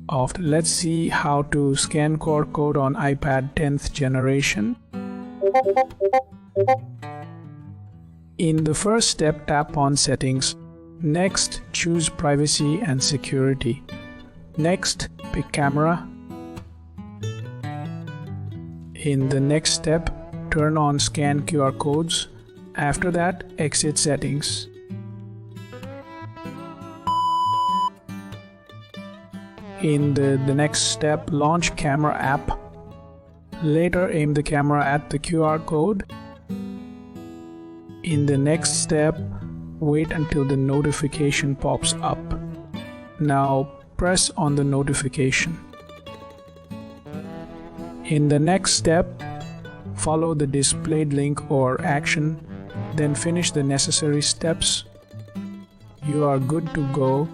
off. Let's see how to scan QR code on iPad 10th generation. In the first step, tap on Settings. Next, choose Privacy and Security. Next, pick Camera. In the next step, turn on Scan QR codes. After that, exit Settings. In the next step, launch Camera app. Later, aim the camera at the QR code. In the next step, wait until the notification pops up. Now, press on the notification. In the next step, follow the displayed link or action, then finish the necessary steps. You are good to go.